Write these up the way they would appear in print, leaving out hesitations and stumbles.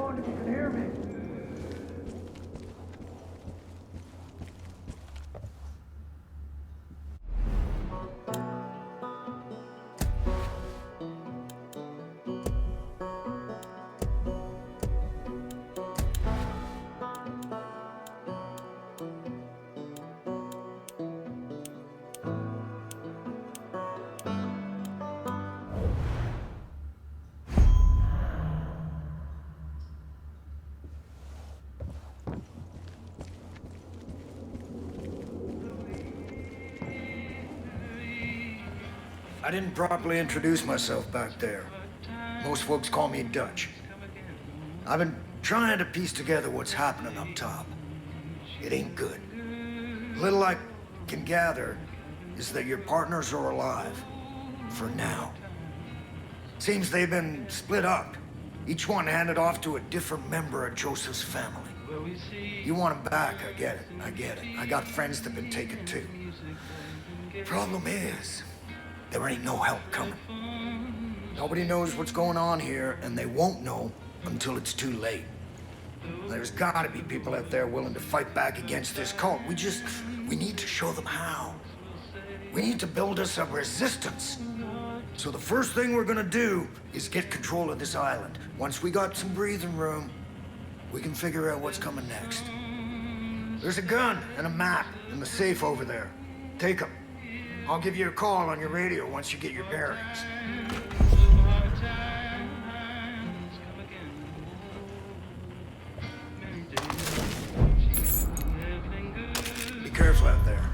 wonder if you can hear me. I didn't properly introduce myself back there. Most folks call me Dutch. I've been trying to piece together what's happening up top. It ain't good. Little I can gather is that your partners are alive. For now. Seems they've been split up. Each one handed off to a different member of Joseph's family. You want them back, I get it. I got friends that've been taken too. Problem is, there ain't no help coming. Nobody knows what's going on here, and they won't know until it's too late. There's gotta be people out there willing to fight back against this cult. We need to show them how. We need to build us a resistance. So the first thing we're gonna do is get control of this island. Once we got some breathing room, we can figure out what's coming next. There's a gun and a map in the safe over there. Take them. I'll give you a call on your radio once you get your bearings. Be careful out there.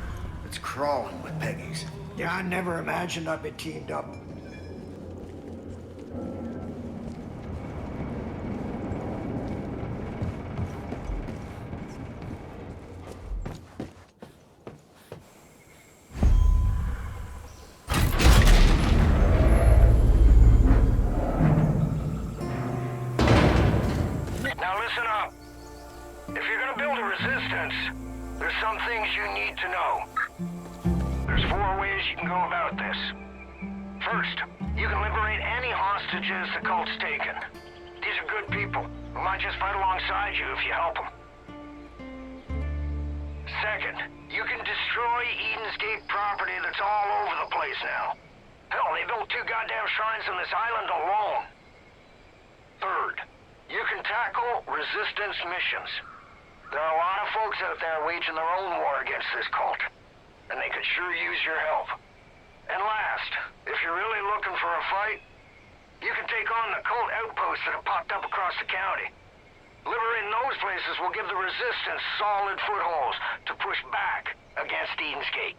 It's crawling with Peggies. Yeah, I never imagined I'd be teamed up. Now listen up. If you're gonna build a resistance, there's some things you need to know. There's 4 ways you can go about this. First, you can liberate any hostages the cult's taken. These are good people who might just fight alongside you if you help them. Second, you can destroy Eden's Gate property that's all over the place now. Hell, they built 2 goddamn shrines on this island alone. Third, you can tackle resistance missions. There are a lot of folks out there waging their own war against this cult, and they could sure use your help. And last, if you're really looking for a fight, you can take on the cult outposts that have popped up across the county. Liberating those places will give the resistance solid footholds to push back against Eden's Gate.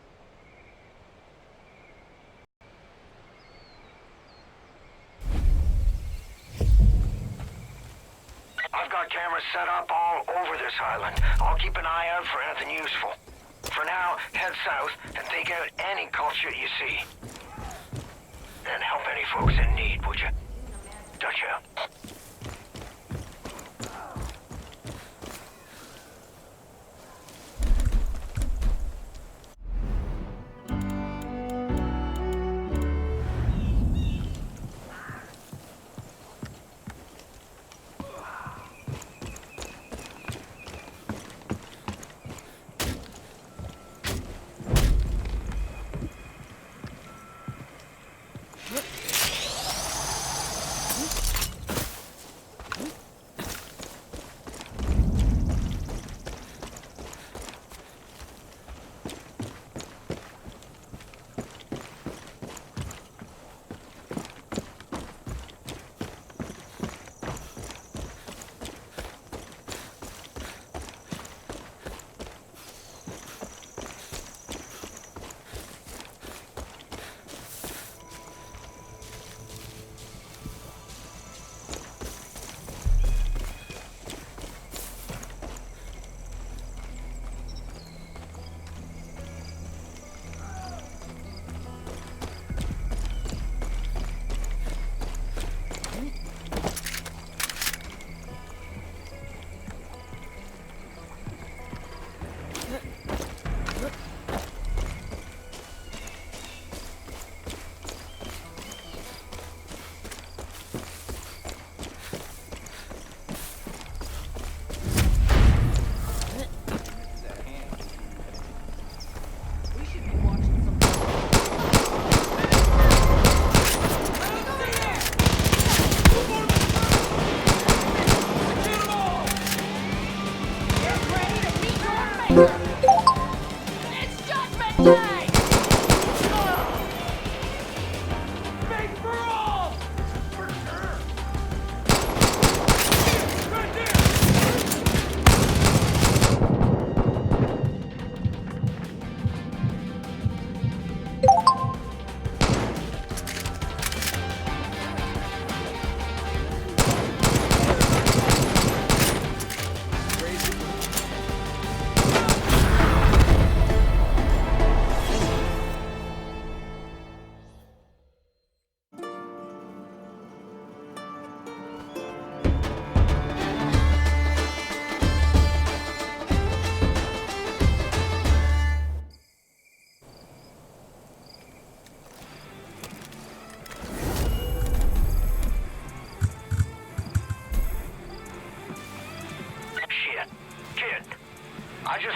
I've got cameras set up all over this island. I'll keep an eye out for anything useful. For now, head south and take out any cult shit you see. And help any folks in need, would you? Dutch out.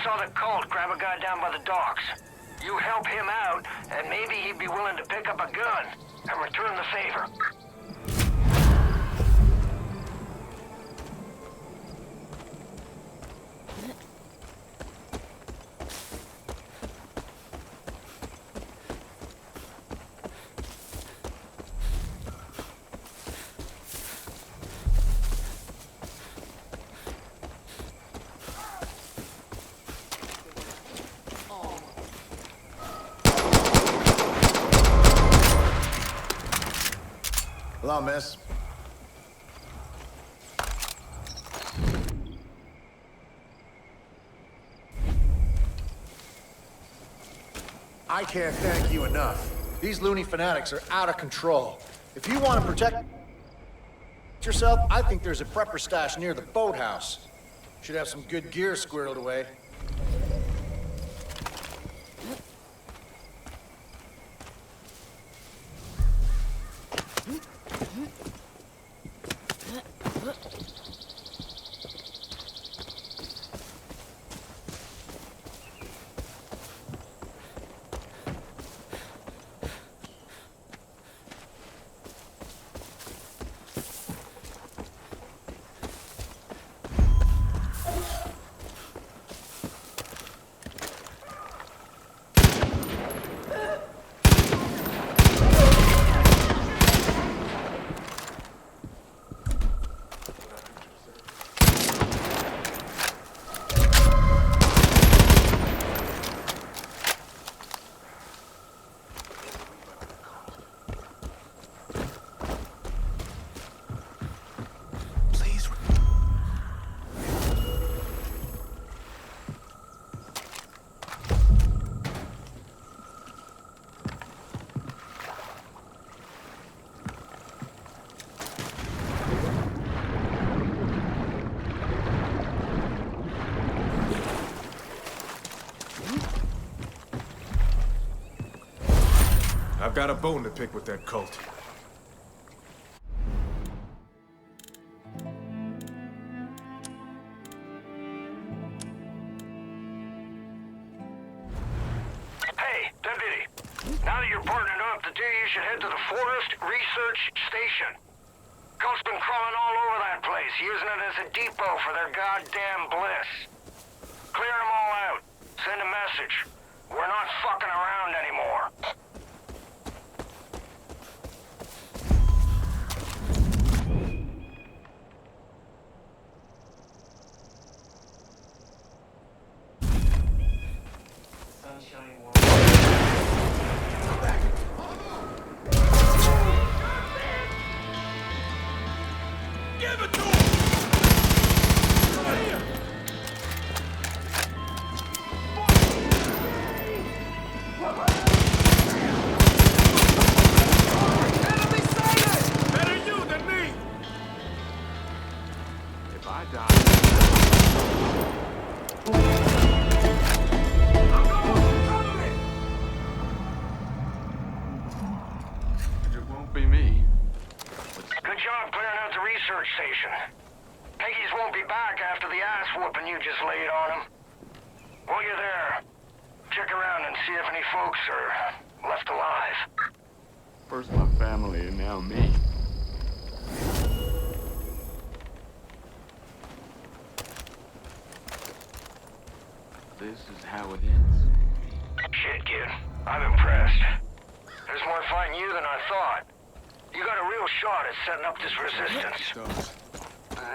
saw the cult grab a guy down by the docks. You help him out, and maybe he'd be willing to pick up a gun and return the favor. Hello, miss. I can't thank you enough. These loony fanatics are out of control. If you want to protect yourself, I think there's a prepper stash near the boathouse. Should have some good gear squirreled away. I've got a bone to pick with that cult. Hey, deputy. Now that you're partnered up, the two of you should head to the Forest Research Station. Cult's been crawling all over that place, using it as a depot for their goddamn bliss. Clear them all out. Send a message. We're not fucking around anymore. Station. Peggies won't be back after the ass whooping you just laid on them. While you're there, check around and see if any folks are left alive. First my family and now me. This is how it ends. Shit, kid. I'm impressed. There's more fighting you than I thought. You got a real shot at setting up this resistance.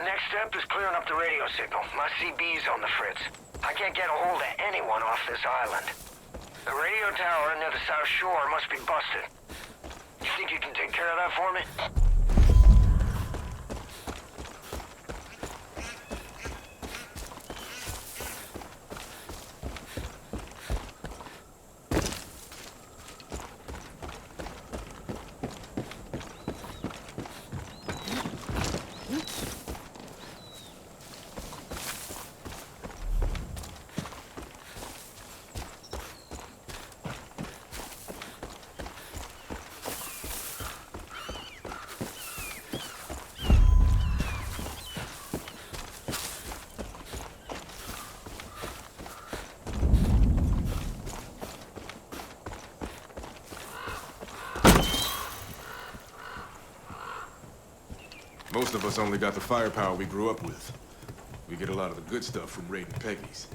Next step is clearing up the radio signal. My CB's on the fritz. I can't get a hold of anyone off this island. The radio tower near the South Shore must be busted. You think you can take care of that for me? Most of us only got the firepower we grew up with. We get a lot of the good stuff from raiding Peggy's.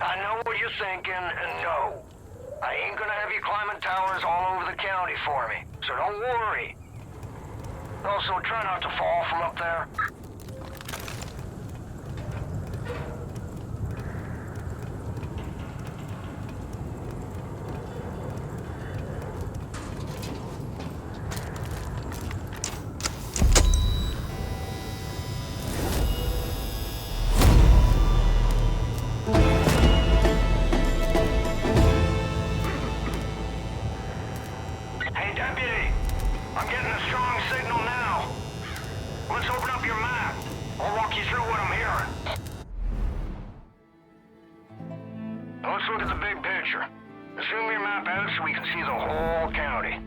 I know what you're thinking, and no. I ain't gonna have you climbing towers all over the county for me, so don't worry. Also, try not to fall from up there. Hey, Deputy! I'm getting a strong signal now. Let's open up your map. I'll walk you through what I'm hearing. Now let's look at the big picture. Zoom your map out so we can see the whole county.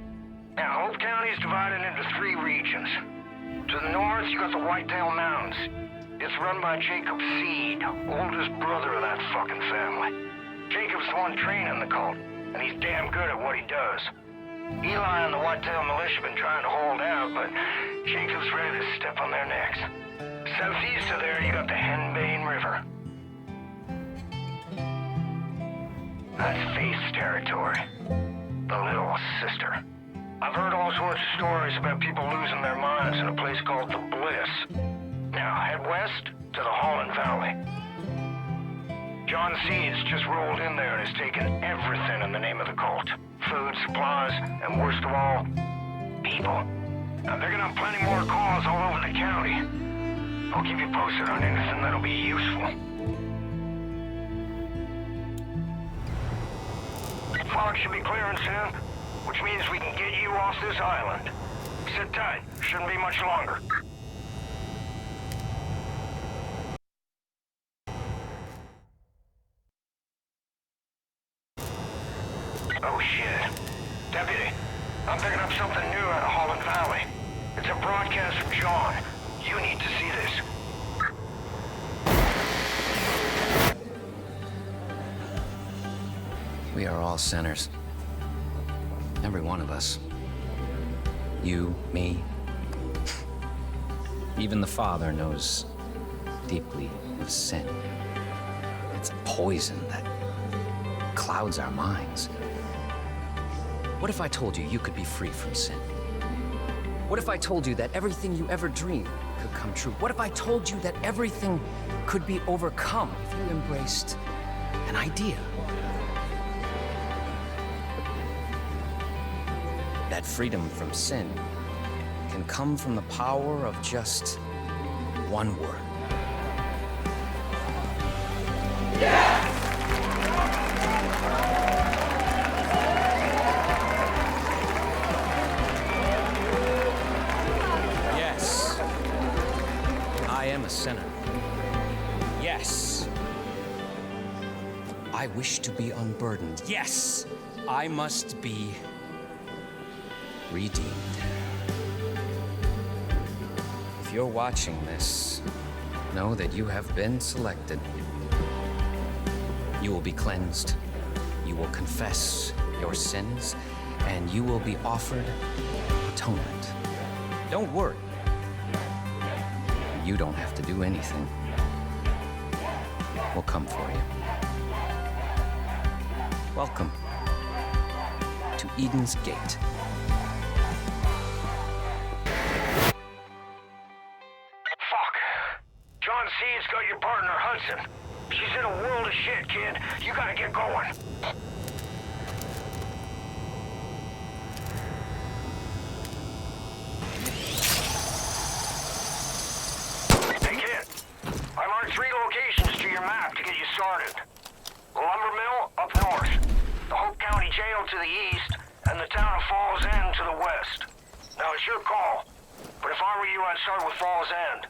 Now, Hope County is divided into 3 regions. To the north, you got the Whitetail Mountains. It's run by Jacob Seed, oldest brother of that fucking family. Jacob's the one training the cult, and he's damn good at what he does. Eli and the Whitetail Militia have been trying to hold out, but Jacob's ready to step on their necks. Southeast of there, you got the Henbane River. That's Faith's territory. The Little Sister. I've heard all sorts of stories about people losing their minds in a place called the Bliss. Now, head west to the Holland Valley. John Seeds just rolled in there and has taken everything in the name of the cult. Food, supplies, and worst of all, people. Now, they're gonna have plenty more calls all over the county. I'll keep you posted on anything that'll be useful. Fog should be clearing soon, which means we can get you off this island. Sit tight. Shouldn't be much longer. Oh, shit. Deputy, I'm picking up something new out of Holland Valley. It's a broadcast from John. You need to see this. We are all sinners. Every one of us. You, me. Even the Father knows deeply of sin. It's a poison that clouds our minds. What if I told you you could be free from sin? What if I told you that everything you ever dreamed could come true? What if I told you that everything could be overcome if you embraced an idea? That freedom from sin can come from the power of just one word. Yes, I am a sinner. Yes, I wish to be unburdened. Yes, I must be redeemed. If you're watching this, know that you have been selected. You will be cleansed, you will confess your sins, and you will be offered atonement. Don't worry. You don't have to do anything. We'll come for you. Welcome to Eden's Gate. John Seed's got your partner, Hudson. She's in a world of shit, kid. You gotta get going. Hey, kid. I marked 3 locations to your map to get you started. The lumber mill up north, the Hope County Jail to the east, and the town of Falls End to the west. Now, it's your call. But if I were you, I'd start with Falls End.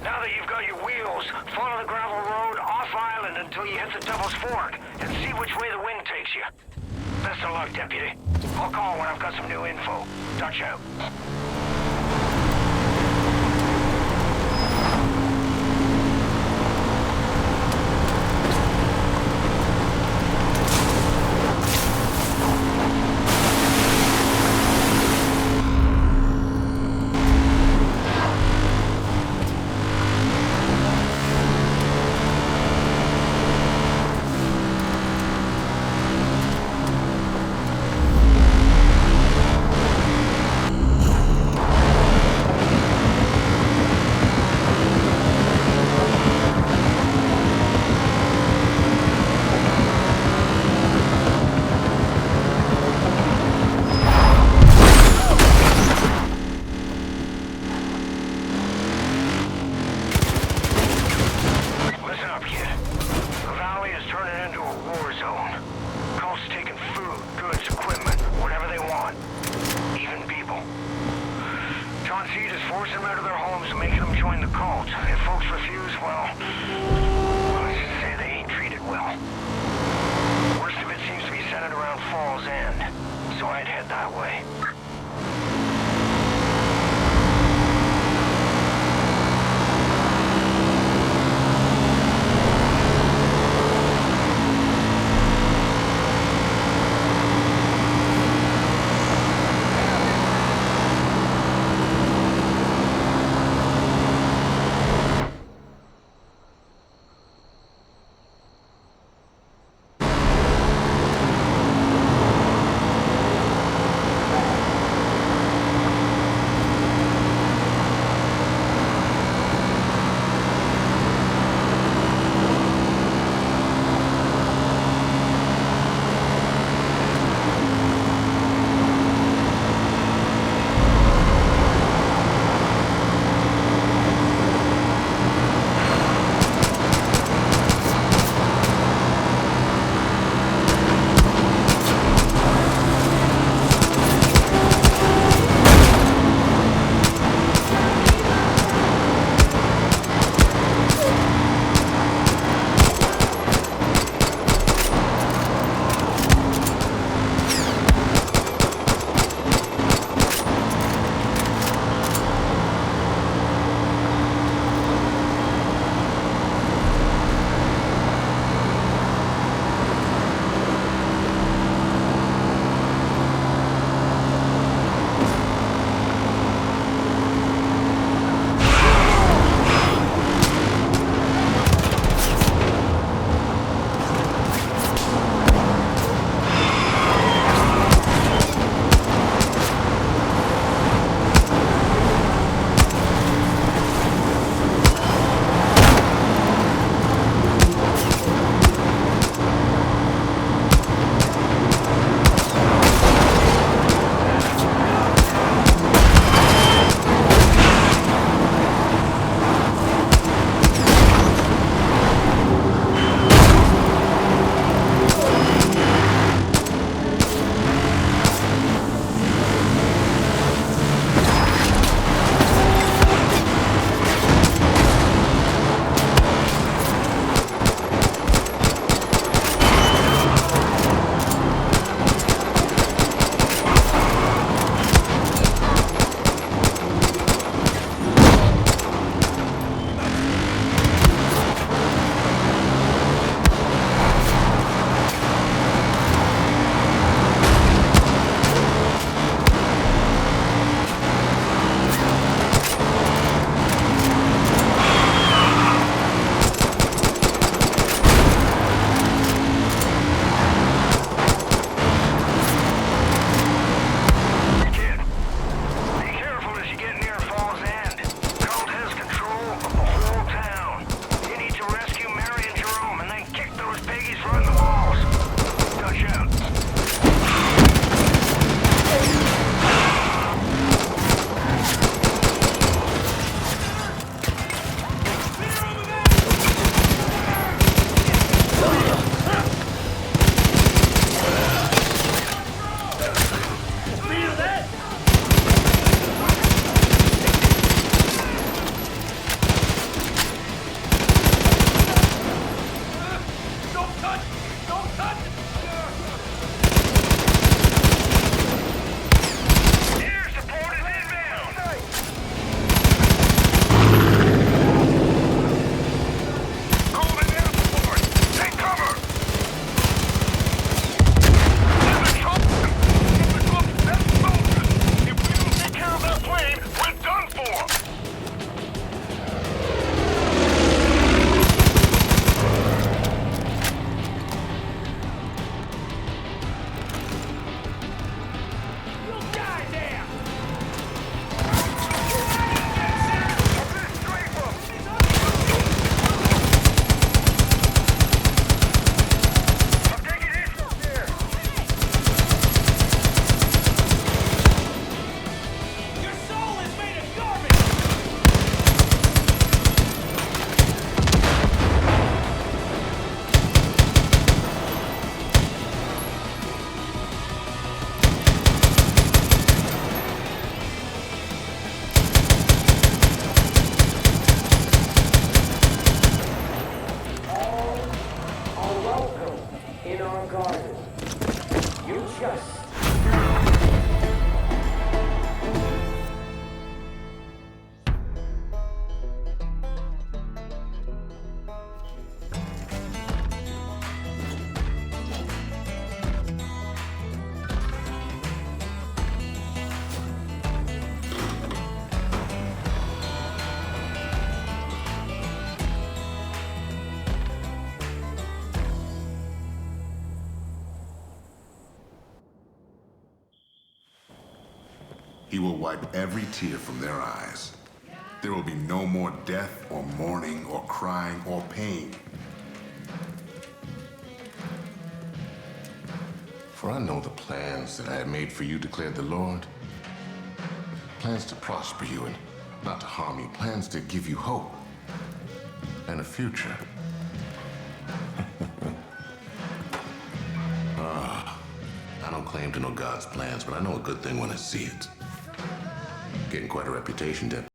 Now that that you've got your wheels, follow the gravel road off island until you hit the Devil's Fork, and see which way the wind takes you. Best of luck, Deputy. I'll call when I've got some new info. Dutch out. Forcing them out of their homes and making them join the cult. If folks refuse, well, let's just say they ain't treated well. Worst of it seems to be centered around Falls End, so I'd head that way. He will wipe every tear from their eyes. There will be no more death or mourning or crying or pain. For I know the plans that I had made for you, declared the Lord. Plans to prosper you and not to harm you. Plans to give you hope and a future. I don't claim to know God's plans, but I know a good thing when I see it. Getting quite a reputation, Deb.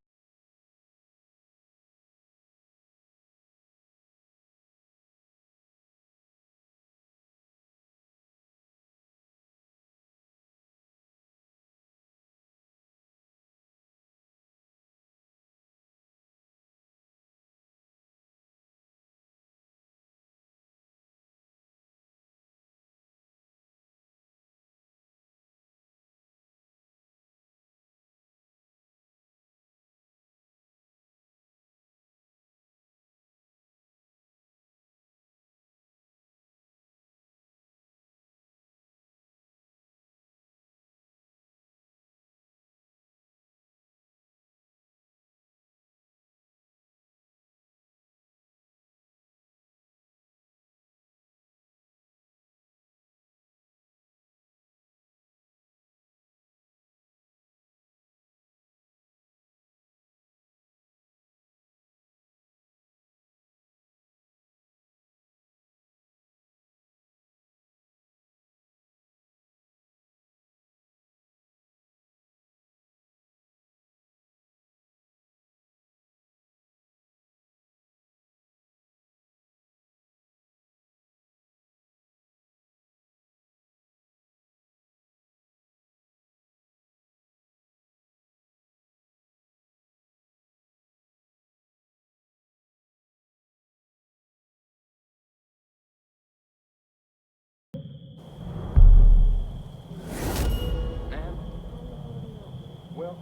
Falls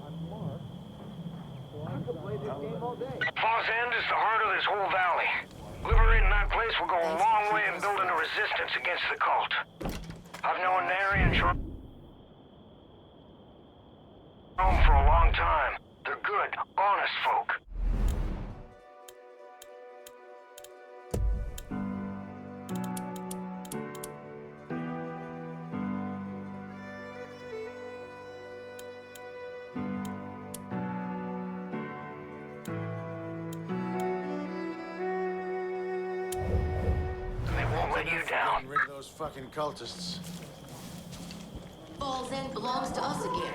End is the heart of this whole valley. Liberating that place will go a long way in building a resistance against the cult. I've known Nary and Jerome for a long time. They're good, honest folk. They won't let you down. Getting rid of those fucking cultists. Falls End belongs to us again.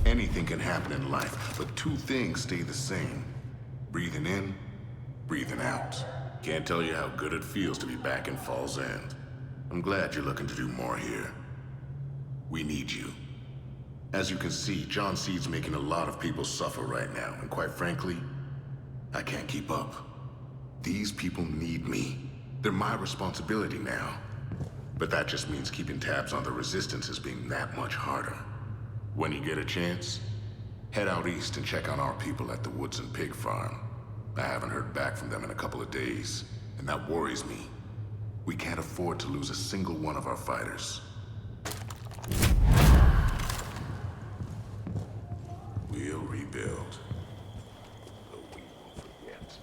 Anything can happen in life, but two things stay the same. Breathing in, breathing out. Can't tell you how good it feels to be back in Falls End. I'm glad you're looking to do more here. We need you. As you can see, John Seed's making a lot of people suffer right now, and quite frankly, I can't keep up. These people need me. They're my responsibility now. But that just means keeping tabs on the resistance is being that much harder. When you get a chance, head out east and check on our people at the Woodson Pig Farm. I haven't heard back from them in a couple of days, and that worries me. We can't afford to lose a single one of our fighters. We'll rebuild. Though we won't forget.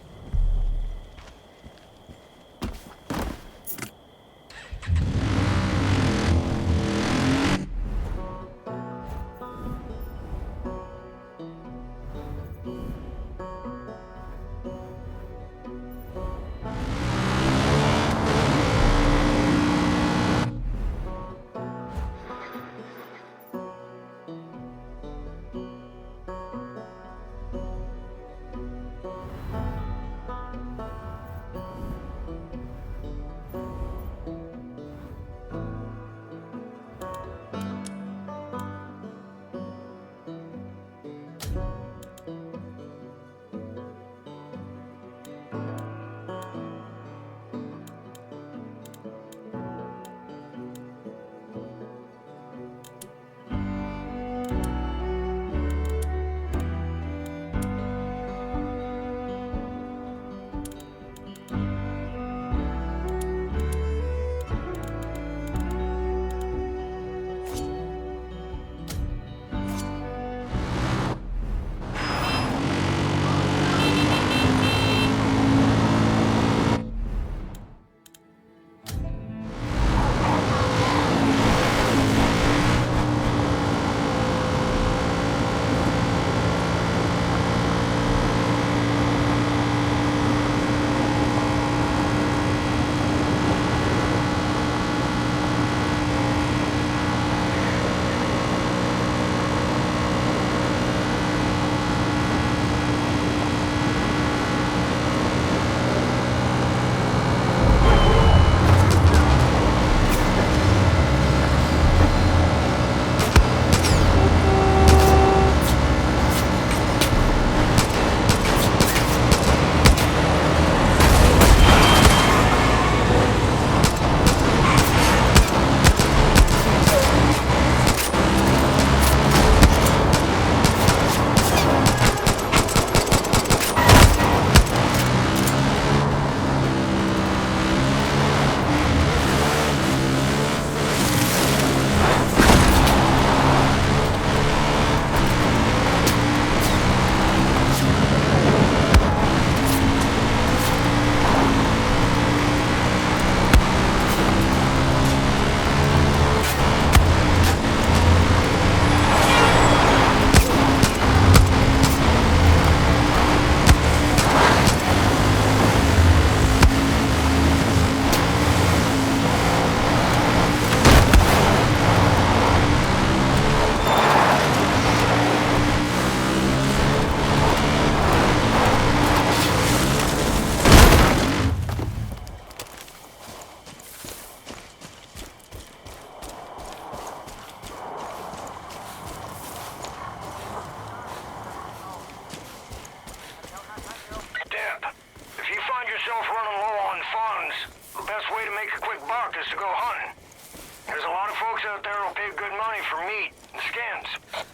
out there will pay good money for meat and skins.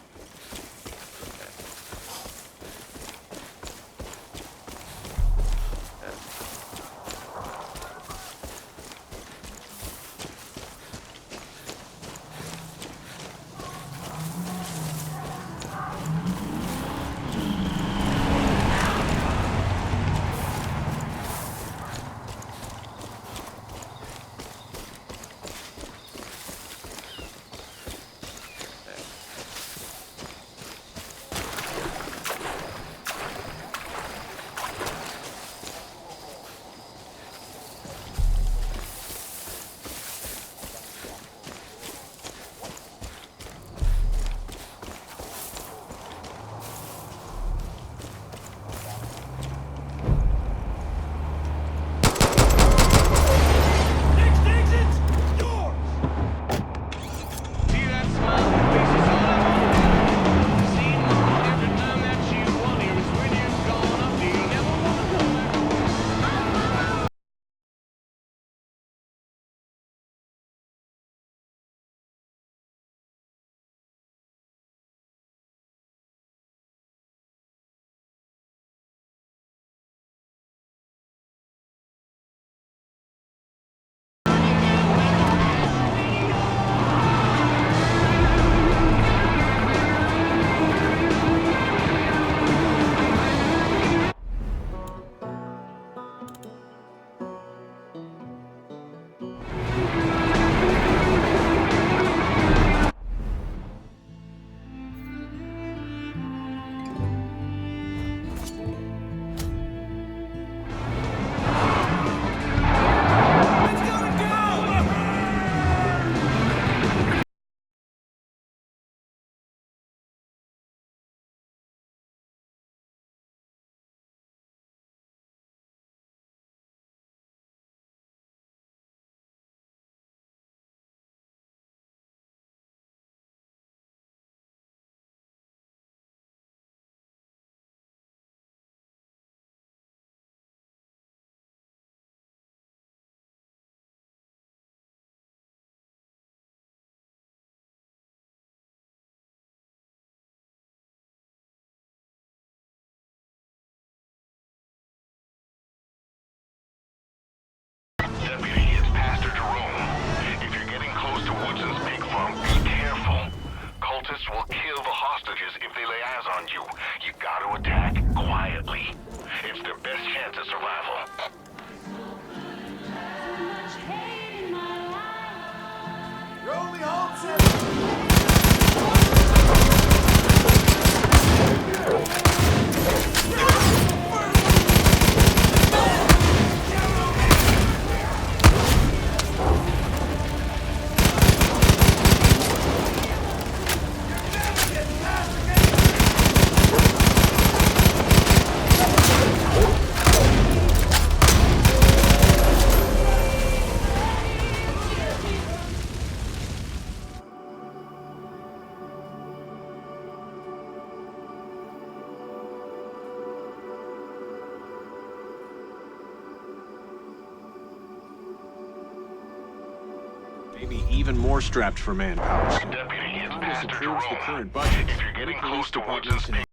Deputy, it's Pastor Jerome. If you're getting close to Woodson's pig farm, be careful. Cultists will kill the hostages if they lay eyes on you. You gotta attack quietly. It's their best chance at survival. You're only home since... Maybe even more strapped for manpower. Deputy, it's Congress Pastor approves the Jerome. current budget. If you're getting Police close to departments Woodson's can pig